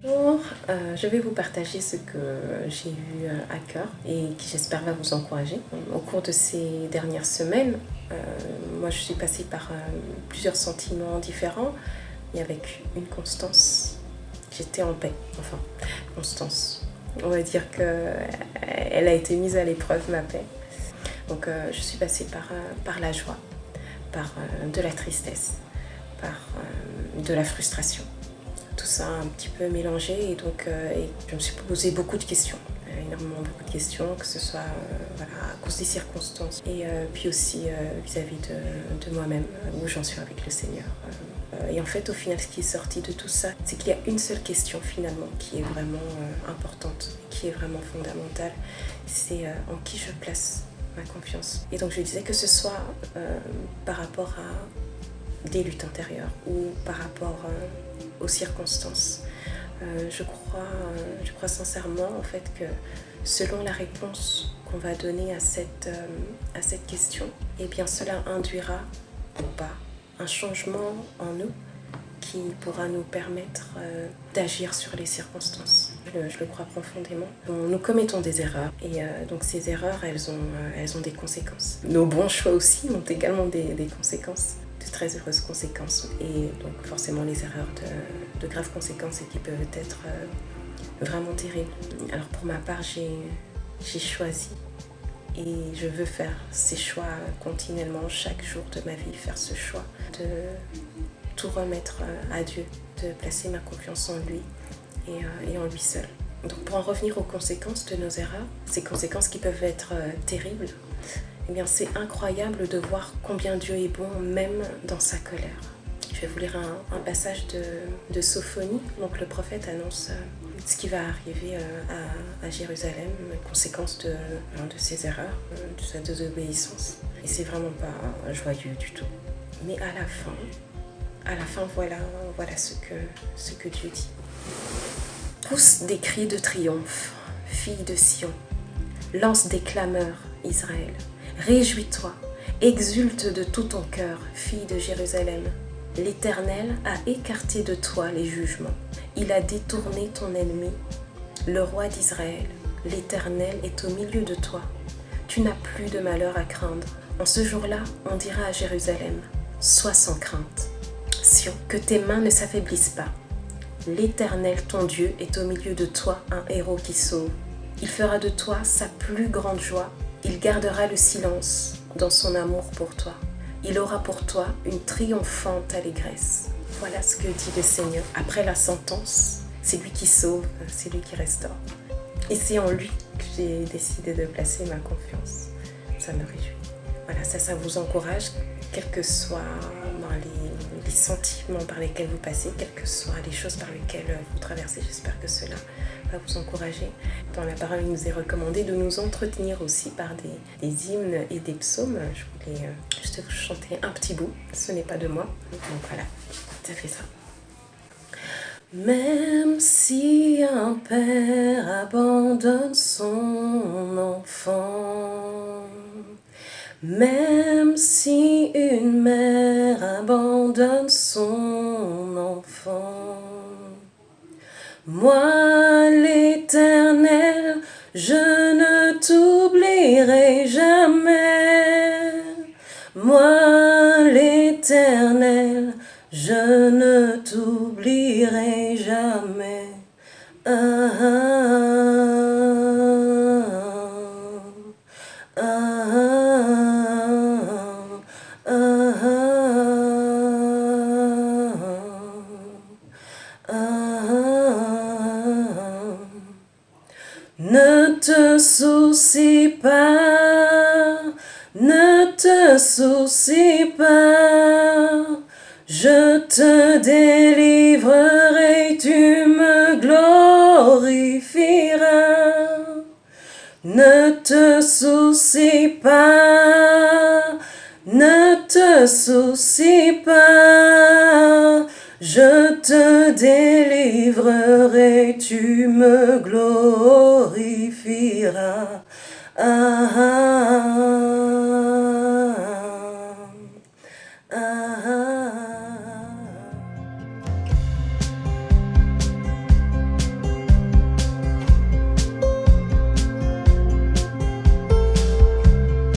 Bonjour, je vais vous partager ce que j'ai eu à cœur et qui j'espère va vous encourager. Au cours de ces dernières semaines, moi je suis passée par plusieurs sentiments différents et avec une constance. J'étais en paix, enfin, constance. On va dire qu'elle a été mise à l'épreuve, ma paix. Donc je suis passée par la joie, par de la tristesse, par de la frustration. Tout ça un petit peu mélangé et donc et je me suis posé beaucoup de questions, énormément beaucoup de questions, que ce soit à cause des circonstances et puis aussi vis-à-vis de moi-même, où j'en suis avec le Seigneur. Et en fait, au final, ce qui est sorti de tout ça, c'est qu'il y a une seule question finalement qui est vraiment importante, qui est vraiment fondamentale, c'est en qui je place ma confiance. Et donc je disais que ce soit par rapport à des luttes intérieures ou par rapport aux circonstances. Je crois sincèrement en fait que selon la réponse qu'on va donner à cette question, eh bien cela induira ou pas un changement en nous qui pourra nous permettre d'agir sur les circonstances. Je le crois profondément. Nous commettons des erreurs et donc ces erreurs, elles ont des conséquences. Nos bons choix aussi ont également des conséquences, de très heureuses conséquences, et donc forcément les erreurs de graves conséquences et qui peuvent être vraiment terribles. Alors pour ma part, j'ai choisi et je veux faire ces choix continuellement, chaque jour de ma vie, faire ce choix de tout remettre à Dieu, de placer ma confiance en lui et en lui seul. Donc pour en revenir aux conséquences de nos erreurs, ces conséquences qui peuvent être terribles, eh bien c'est incroyable de voir combien Dieu est bon même dans sa colère. Je vais vous lire un passage de Sophonie. Donc le prophète annonce ce qui va arriver à Jérusalem, conséquence de ses erreurs, de sa désobéissance. Et c'est vraiment pas joyeux du tout. Mais à la fin, voilà ce que Dieu dit. Pousse des cris de triomphe, fille de Sion. Lance des clameurs, Israël. Réjouis-toi, exulte de tout ton cœur, fille de Jérusalem. L'Éternel a écarté de toi les jugements. Il a détourné ton ennemi, le roi d'Israël. L'Éternel est au milieu de toi. Tu n'as plus de malheur à craindre. En ce jour-là, on dira à Jérusalem, sois sans crainte. Sion, que tes mains ne s'affaiblissent pas. L'Éternel, ton Dieu, est au milieu de toi un héros qui sauve. Il fera de toi sa plus grande joie. Il gardera le silence dans son amour pour toi. Il aura pour toi une triomphante allégresse. Voilà ce que dit le Seigneur. Après la sentence, c'est lui qui sauve, c'est lui qui restaure. Et c'est en lui que j'ai décidé de placer ma confiance. Ça me réjouit. Voilà, ça vous encourage, quels que soient les sentiments par lesquels vous passez, quelles que soient les choses par lesquelles vous traversez. J'espère que cela va vous encourager. Dans la parole, il nous est recommandé de nous entretenir aussi par des hymnes et des psaumes. Je voulais juste vous chanter un petit bout. Ce n'est pas de moi. Donc voilà, ça fait ça. Même si un père abandonne son enfant, même si une mère abandonne son enfant, moi l'Éternel, je ne t'oublierai jamais. Moi l'Éternel, je ne t'oublierai jamais. Ah, ah, ah, ah, ne te soucie pas, ne te soucie pas, je te délivrerai, tu me glorifieras. Ne te soucie pas, ne te soucie pas, je te délivrerai, tu me glorifieras. Ah, ah, ah.